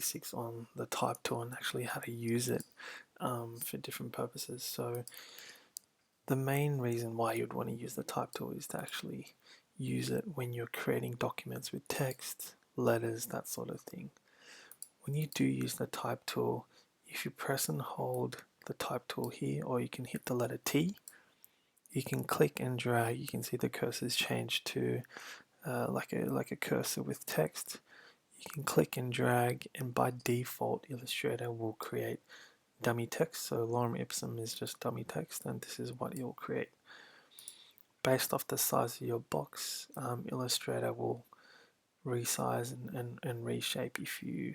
basics on the type tool and actually how to use it for different purposes. So the main reason why you'd want to use the type tool is to actually use it when you're creating documents with text, letters, that sort of thing. When you do use the type tool, if you press and hold the type tool here, or you can hit the letter T, you can click and drag. You can see the cursor's changed to like a cursor with text. You can click and drag, and by default Illustrator will create dummy text. So lorem ipsum is just dummy text, and this is what it will create. Based off the size of your box, Illustrator will resize and reshape if you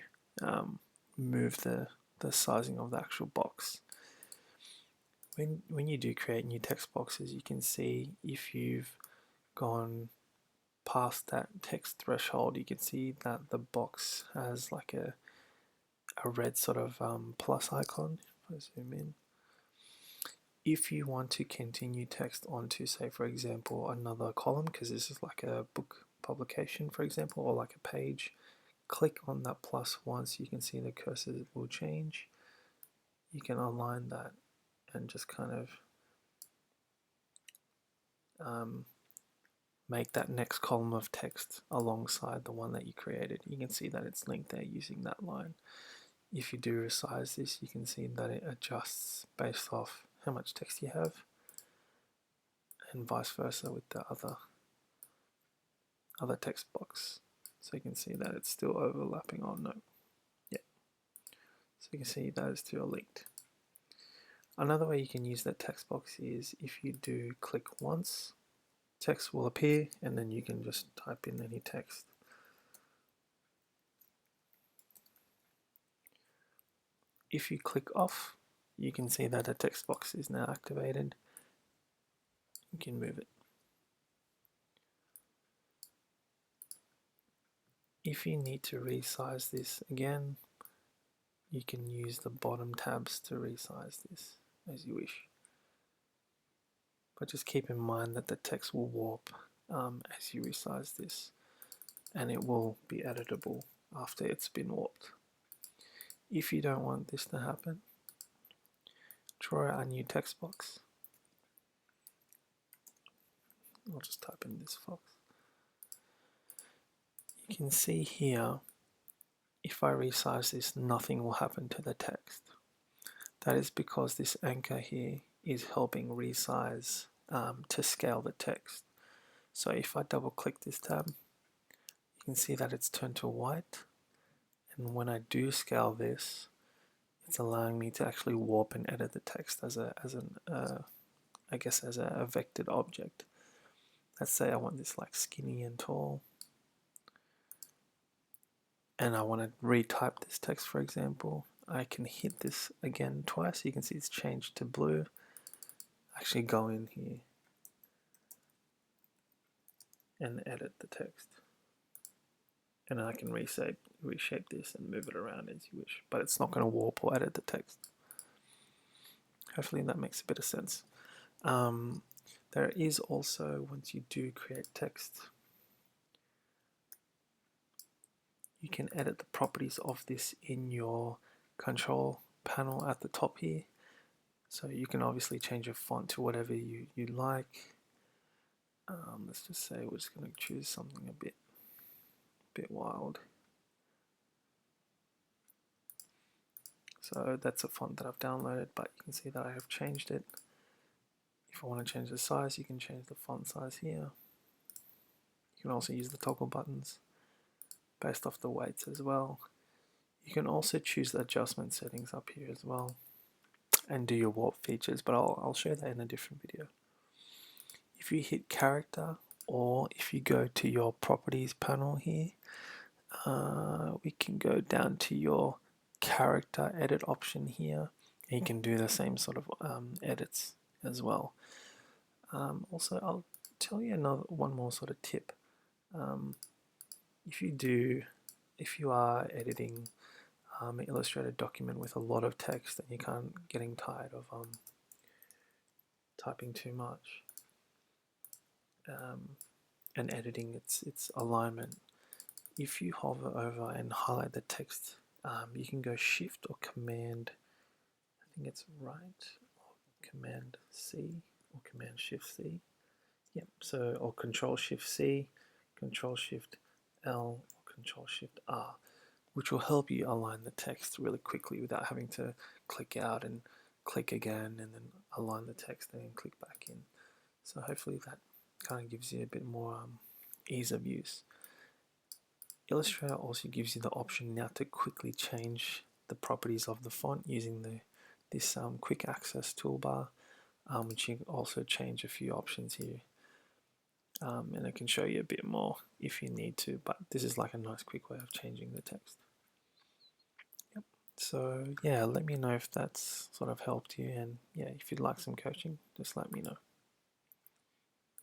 move the sizing of the actual box. When you do create new text boxes, you can see if you've gone past that text threshold, you can see that the box has like a red sort of plus icon. If I zoom in, if you want to continue text onto, say for example, another column, because this is like a book publication for example, or like a page, click on that plus once. You can see the cursor will change. You can align that and just kind of make that next column of text alongside the one that you created. You can see that it's linked there using that line. If you do resize this, you can see that it adjusts based off how much text you have, and vice versa with the other text box. So you can see that it's still overlapping. Oh no, yeah. So you can see that it's still linked. Another way you can use that text box is if you do click once, text will appear, and then you can just type in any text. If you click off, you can see that the text box is now activated. You can move it. If you need to resize this again, you can use the bottom tabs to resize this as you wish. But just keep in mind that the text will warp as you resize this, and it will be editable after it's been warped. If you don't want this to happen, draw a new text box. I'll just type in this box. You can see here, if I resize this, nothing will happen to the text. That is because this anchor here is helping resize to scale the text. So if I double click this tab, you can see that it's turned to white, and when I do scale this, it's allowing me to actually warp and edit the text as a vectored object. Let's say I want this like skinny and tall, and I want to retype this text, for example. I can hit this again twice. You can see it's changed to blue. Actually go in here and edit the text, and I can reshape this and move it around as you wish, but it's not going to warp or edit the text. Hopefully that makes a bit of sense. There is also, once you do create text, you can edit the properties of this in your control panel at the top here. So you can obviously change your font to whatever you like. Let's just say we're just going to choose something a bit wild. So that's a font that I've downloaded, but you can see that I have changed it. If I want to change the size, you can change the font size here. You can also use the toggle buttons based off the weights as well. You can also choose the adjustment settings up here as well, and do your warp features, but I'll show that in a different video. If you hit character, or if you go to your properties panel here, we can go down to your character edit option here, and you can do the same sort of edits as well. Also, I'll tell you one more sort of tip. If you are editing an Illustrator document with a lot of text and you can't getting tired of typing too much and editing its alignment, if you hover over and highlight the text You can go Shift or Command, I think it's right, or Command C or Command Shift C. Yep, so, or Control Shift C, Control Shift L, or Control Shift R, which will help you align the text really quickly without having to click out and click again and then align the text and then click back in. So hopefully that kind of gives you a bit more ease of use. Illustrator also gives you the option now to quickly change the properties of the font using this quick access toolbar, which you can also change a few options here. And I can show you a bit more if you need to, but this is like a nice quick way of changing the text. Yep. So yeah, let me know if that's sort of helped you, and yeah, if you'd like some coaching, just let me know.